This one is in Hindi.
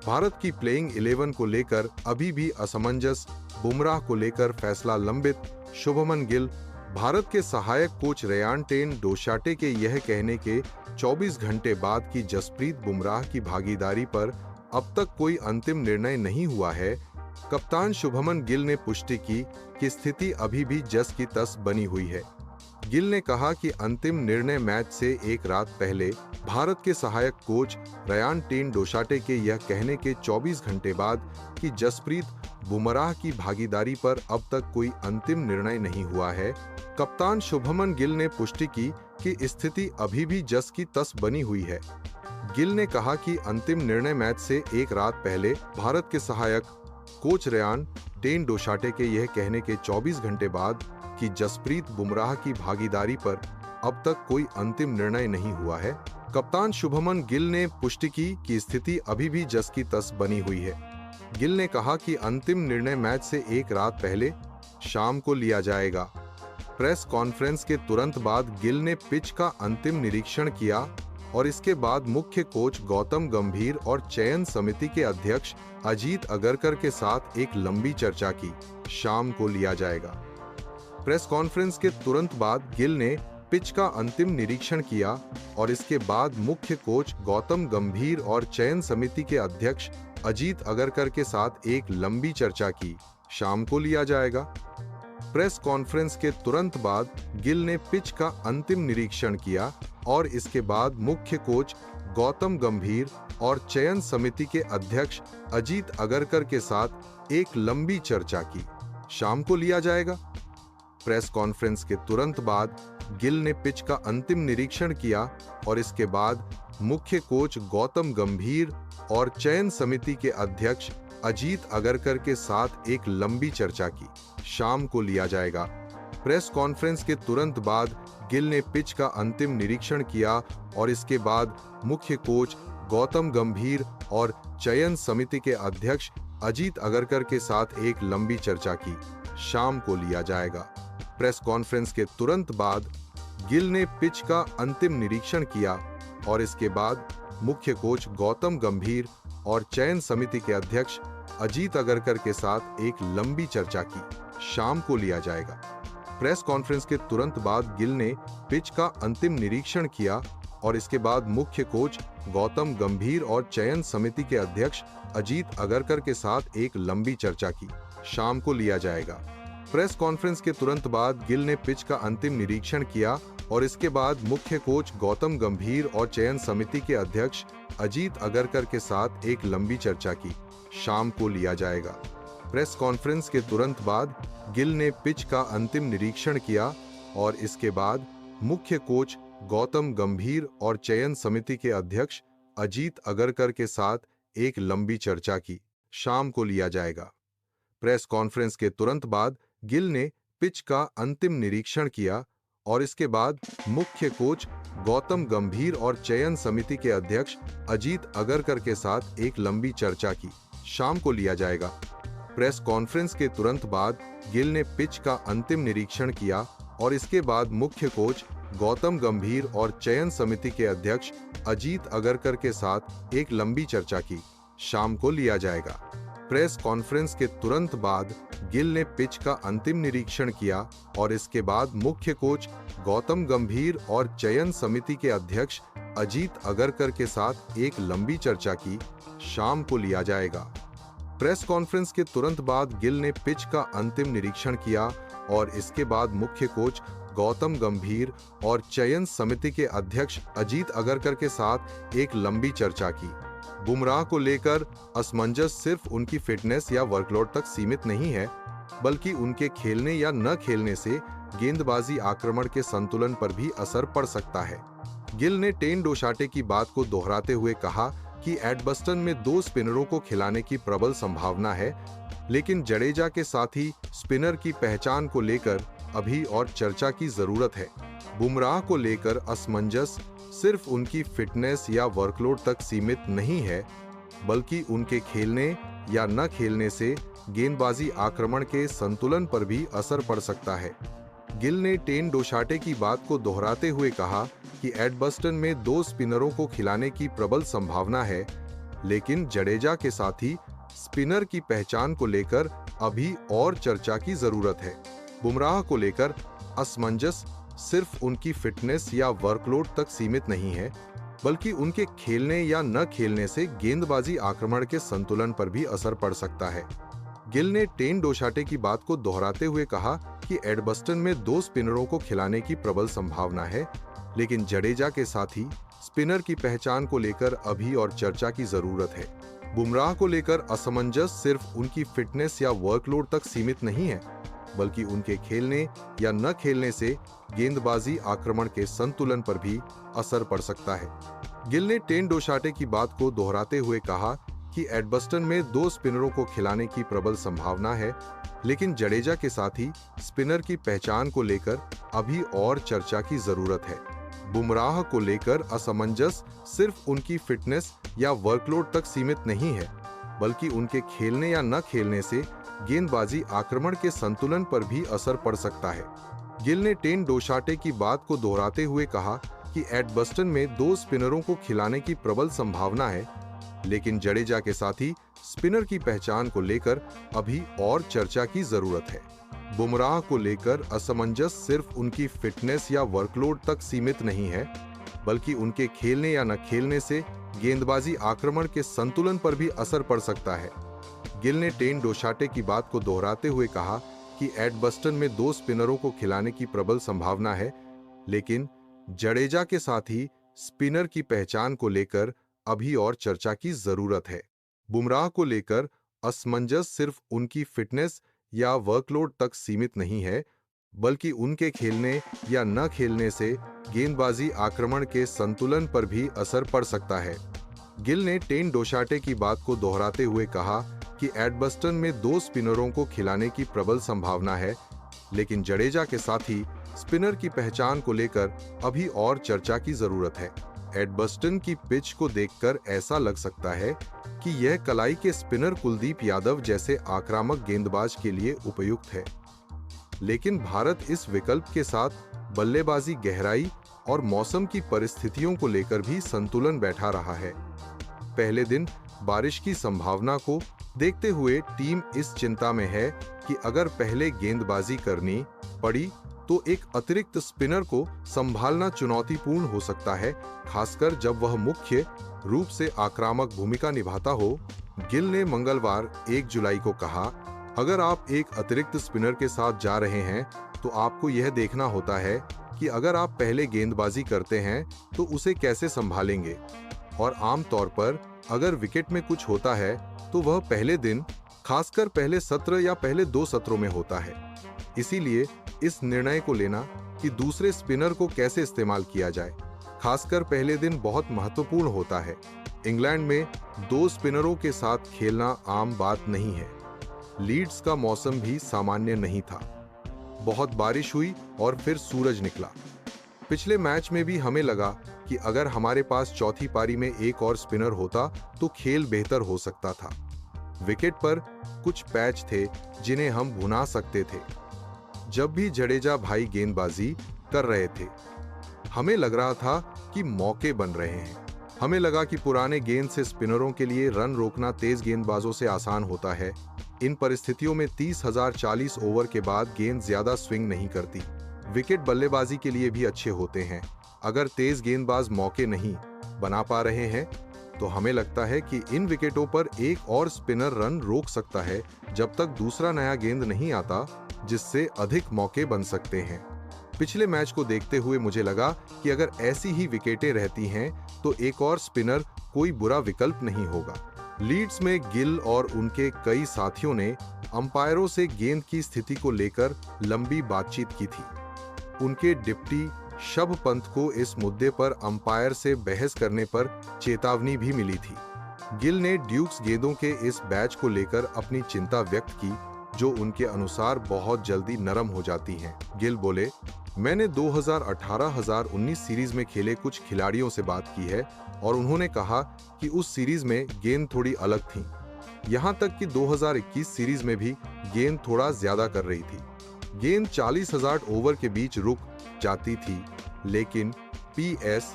भारत की प्लेइंग 11 को लेकर अभी भी असमंजस, बुमराह को लेकर फैसला लंबित, शुभमन गिल। भारत के सहायक कोच रेयान टेन-डोसाटे के यह कहने के 24 घंटे बाद कि जसप्रीत बुमराह की भागीदारी पर अब तक कोई अंतिम निर्णय नहीं हुआ है, कप्तान शुभमन गिल ने पुष्टि की कि स्थिति अभी भी जस की तस बनी हुई है। गिल ने कहा कि अंतिम निर्णय मैच से एक रात पहले भारत के सहायक कोच रेयान टेन-डोसाटे के यह कहने के 24 घंटे बाद कि जसप्रीत बुमराह की भागीदारी पर अब तक कोई अंतिम निर्णय नहीं हुआ है, कप्तान शुभमन गिल ने पुष्टि की कि स्थिति अभी भी जस की तस बनी हुई है। गिल ने कहा कि अंतिम निर्णय मैच से एक रात पहले भारत के सहायक कोच रेयान टेन-डोसाटे के यह कहने के 24 घंटे बाद कि जसप्रीत बुमराह की भागीदारी पर अब तक कोई अंतिम निर्णय नहीं हुआ है, कप्तान शुभमन गिल ने पुष्टि की कि स्थिति अभी भी जस की तस बनी हुई है। गिल ने कहा कि अंतिम निर्णय मैच से एक रात पहले शाम को लिया जाएगा। प्रेस कॉन्फ्रेंस के तुरंत बाद गिल ने पिच का अंतिम निरीक्षण किया और इसके बाद मुख्य कोच गौतम गंभीर और चयन समिति के अध्यक्ष अजीत अगरकर के साथ एक लंबी चर्चा की। शाम को लिया जाएगा। प्रेस कॉन्फ्रेंस के तुरंत बाद गिल ने पिच का अंतिम निरीक्षण किया और इसके बाद मुख्य कोच गौतम गंभीर और चयन समिति के अध्यक्ष अजीत अगरकर के साथ एक लंबी चर्चा की। शाम को लिया जाएगा। प्रेस कॉन्फ्रेंस के तुरंत बाद गिल ने पिच का अंतिम निरीक्षण किया और इसके बाद मुख्य कोच गौतम गंभीर और चयन समिति के अध्यक्ष अजीत अगरकर के साथ एक लंबी चर्चा की। शाम को लिया जाएगा। प्रेस कॉन्फ्रेंस के तुरंत बाद गिल ने पिच का अंतिम निरीक्षण किया और इसके बाद मुख्य कोच गौतम गंभीर और चयन समिति के अध्यक्ष अजीत अगरकर के साथ एक लंबी चर्चा की। शाम को लिया जाएगा। प्रेस कॉन्फ्रेंस के तुरंत बाद गिल ने पिच का अंतिम निरीक्षण किया और इसके बाद मुख्य कोच गौतम गंभीर और चयन समिति के अध्यक्ष अजीत अगरकर के साथ एक लंबी चर्चा की। शाम को लिया जाएगा। प्रेस कॉन्फ्रेंस के तुरंत बाद गिल ने पिच का अंतिम निरीक्षण किया और इसके बाद मुख्य कोच गौतम गंभीर और चयन समिति के अध्यक्ष अजीत अगरकर के साथ एक लंबी चर्चा की। शाम को लिया जाएगा। प्रेस कॉन्फ्रेंस के तुरंत बाद गिल ने पिच का अंतिम निरीक्षण किया और इसके बाद मुख्य कोच गौतम गंभीर और चयन समिति के अध्यक्ष अजीत अगरकर के साथ एक लंबी चर्चा की। शाम को लिया जाएगा। प्रेस कॉन्फ्रेंस के तुरंत बाद गिल ने पिच का अंतिम निरीक्षण किया और इसके बाद मुख्य कोच गौतम गंभीर और चयन समिति के अध्यक्ष अजीत अगरकर के साथ एक लंबी चर्चा की। शाम को लिया जाएगा। प्रेस कॉन्फ्रेंस के तुरंत बाद गिल ने पिच का अंतिम निरीक्षण किया और इसके बाद मुख्य कोच गौतम गंभीर और चयन समिति के अध्यक्ष अजीत अगरकर के साथ एक लंबी चर्चा की। शाम को लिया जाएगा। प्रेस कॉन्फ्रेंस के तुरंत बाद गिल ने पिच का अंतिम निरीक्षण किया और इसके बाद मुख्य कोच गौतम गंभीर और चयन समिति के अध्यक्ष अजीत अगरकर के साथ एक लंबी चर्चा की। शाम को लिया जाएगा। प्रेस कॉन्फ्रेंस के तुरंत बाद गिल ने पिच का अंतिम निरीक्षण किया और इसके बाद मुख्य कोच गौतम गंभीर और चयन समिति के अध्यक्ष अजीत अगरकर के साथ एक लंबी चर्चा की। शाम को लिया जाएगा। प्रेस कॉन्फ्रेंस के तुरंत बाद गिल ने पिच का अंतिम निरीक्षण किया और इसके बाद मुख्य कोच गौतम गंभीर और चयन समिति के अध्यक्ष अजीत अगरकर के साथ एक लंबी चर्चा की। शाम को लिया जाएगा। प्रेस कॉन्फ्रेंस के तुरंत बाद गिल ने पिच का अंतिम निरीक्षण किया और इसके बाद मुख्य कोच गौतम गंभीर और चयन समिति के अध्यक्ष अजीत अगरकर के साथ एक लंबी चर्चा की। बुमराह को लेकर असमंजस सिर्फ उनकी फिटनेस या वर्कलोड तक सीमित नहीं है, बल्कि उनके खेलने या न खेलने से गेंदबाजी आक्रमण के संतुलन पर भी असर पड़ सकता है। गिल ने टेन-डोसाटे की बात को दोहराते हुए कहा कि एडबस्टन में 2 स्पिनरों को खिलाने की प्रबल संभावना है, लेकिन जडेजा के साथ ही स्पिनर की पहचान को लेकर अभी और चर्चा की जरूरत है। बुमराह को लेकर असमंजस सिर्फ उनकी फिटनेस या वर्कलोड तक सीमित नहीं है, बल्कि उनके खेलने या न खेलने से गेंदबाजी आक्रमण के संतुलन पर भी असर पड़ सकता है। गिल ने टेन-डोसाटे की बात को दोहराते हुए कहा कि एडबस्टन में 2 स्पिनरों को खिलाने की प्रबल संभावना है, लेकिन जडेजा के साथ ही स्पिनर की पहचान को लेकर अभी और चर्चा की जरूरत है। बुमराह को लेकर असमंजस सिर्फ उनकी फिटनेस या वर्कलोड तक सीमित नहीं है, बल्कि उनके खेलने या न खेलने से गेंदबाजी आक्रमण के संतुलन पर भी असर पड़ सकता है। गिल ने टेन डोशाटे की बात को दोहराते हुए कहा कि एडबस्टन में 2 स्पिनरों को खिलाने की प्रबल संभावना है, लेकिन जडेजा के साथ ही स्पिनर की पहचान को लेकर अभी और चर्चा की जरूरत है। बुमराह को लेकर असमंजस सिर्फ उनकी फिटनेस या वर्कलोड तक सीमित नहीं है, बल्कि उनके खेलने या न खेलने से गेंदबाजी आक्रमण के संतुलन पर भी असर पड़ सकता है। गिल ने टेन डोशाटे की बात को दोहराते हुए कहा कि एडबस्टन में 2 स्पिनरों को खिलाने की प्रबल संभावना है, लेकिन जडेजा के साथ ही स्पिनर की पहचान को लेकर अभी और चर्चा की जरूरत है। बुमराह को लेकर असमंजस सिर्फ उनकी फिटनेस या वर्कलोड तक सीमित नहीं है, बल्कि उनके खेलने या न खेलने से गेंदबाजी आक्रमण के संतुलन पर भी असर पड़ सकता है। गिल ने टेन डोशाटे की बात को दोहराते हुए कहा कि एडबस्टन में 2 स्पिनरों को खिलाने की प्रबल संभावना है, लेकिन जडेजा के साथ ही स्पिनर की पहचान को लेकर अभी और चर्चा की जरूरत है। बुमराह को लेकर असमंजस सिर्फ उनकी फिटनेस या वर्कलोड तक सीमित नहीं है, बल्कि उनके खेलने या न खेलने से गेंदबाजी आक्रमण के संतुलन पर भी असर पड़ सकता है। गिल ने टेन डोशाटे की बात को दोहराते हुए कहा कि एडबस्टन में 2 स्पिनरों को खिलाने की प्रबल संभावना है, लेकिन जडेजा के साथ ही स्पिनर की पहचान को लेकर अभी और चर्चा की जरूरत है। बुमराह को लेकर असमंजस सिर्फ उनकी फिटनेस या वर्कलोड तक सीमित नहीं है, बल्कि उनके खेलने या न खेलने से गेंदबाजी आक्रमण के संतुलन पर भी असर पड़ सकता है। गिल ने टेन डोशाटे की बात को दोहराते हुए कहा कि एडबस्टन में 2 स्पिनरों को खिलाने की प्रबल संभावना है, लेकिन जडेजा के साथ ही स्पिनर की पहचान को लेकर अभी और चर्चा की जरूरत है। एडबस्टन की पिच को देखकर ऐसा लग सकता है कि यह कलाई के स्पिनर कुलदीप यादव जैसे आक्रामक गेंदबाज के लिए उपयुक्त है, लेकिन भारत इस विकल्प के साथ बल्लेबाजी गहराई और मौसम की परिस्थितियों को लेकर भी संतुलन बैठा रहा है। पहले दिन बारिश की संभावना को देखते हुए टीम इस चिंता में है कि अगर पहले गेंदबाजी करनी पड़ी तो एक अतिरिक्त स्पिनर को संभालना चुनौतीपूर्ण हो सकता है, खासकर जब वह मुख्य रूप से आक्रामक भूमिका निभाता हो। गिल ने मंगलवार 1 जुलाई को कहा, अगर आप एक अतिरिक्त स्पिनर के साथ जा रहे हैं तो आपको यह देखना होता है कि अगर आप पहले गेंदबाजी करते हैं तो उसे कैसे संभालेंगे, और आमतौर पर अगर विकेट में कुछ होता है तो वह पहले दिन, खासकर पहले सत्र या पहले 2 सत्रों में होता है। इसीलिए इस निर्णय को लेना कि दूसरे स्पिनर को कैसे इस्तेमाल किया जाए, खासकर पहले दिन, बहुत महत्वपूर्ण होता है। इंग्लैंड में 2 स्पिनरों के साथ खेलना आम बात नहीं है। लीड्स का मौसम भी सामान्य नहीं था, बहुत बारिश हुई और फिर सूरज निकला। पिछले मैच में भी हमें लगा कि अगर हमारे पास चौथी पारी में एक और स्पिनर होता तो खेल बेहतर हो सकता था। विकेट पर कुछ पैच थे जिन्हें हम भुना सकते थे। जब भी जडेजा भाई गेंदबाजी कर रहे थे, हमें लग रहा था कि मौके बन रहे हैं। हमें लगा कि पुराने गेंद से स्पिनरों के लिए रन रोकना तेज गेंदबाजों से आसान होता है। इन परिस्थितियों में 30,040 ओवर के बाद गेंद ज्यादा स्विंग नहीं करती। विकेट बल्लेबाजी के लिए भी अच्छे होते हैं। अगर तेज गेंदबाज मौके नहीं बना पा रहे हैं तो हमें लगता है कि इन विकेटों पर एक और स्पिनर रन रोक सकता है जब तक दूसरा नया गेंद नहीं आता जिससे अधिक मौके बन सकते हैं। पिछले मैच को देखते हुए मुझे लगा कि अगर ऐसी ही विकेटें रहती हैं तो एक और स्पिनर कोई बुरा विकल्प नहीं होगा। लीड्स में गिल और उनके कई साथियों ने अंपायरों से गेंद की स्थिति को लेकर लंबी बातचीत की थी। उनके डिप्टी शभ पंत को इस मुद्दे पर अंपायर से बहस करने पर चेतावनी भी मिली थी। गिल ने ड्यूक्स गेंदों के इस बैच को लेकर अपनी चिंता व्यक्त की, जो उनके अनुसार बहुत जल्दी नरम हो जाती हैं। गिल बोले, मैंने 2018-19 सीरीज में खेले कुछ खिलाड़ियों से बात की है और उन्होंने कहा कि उस सीरीज में गेंद थोड़ी अलग थी। यहां तक कि 2021 सीरीज में भी गेंद थोड़ा ज्यादा कर रही थी। गेंद 40,000 ओवर के बीच रुक जाती थी, लेकिन PS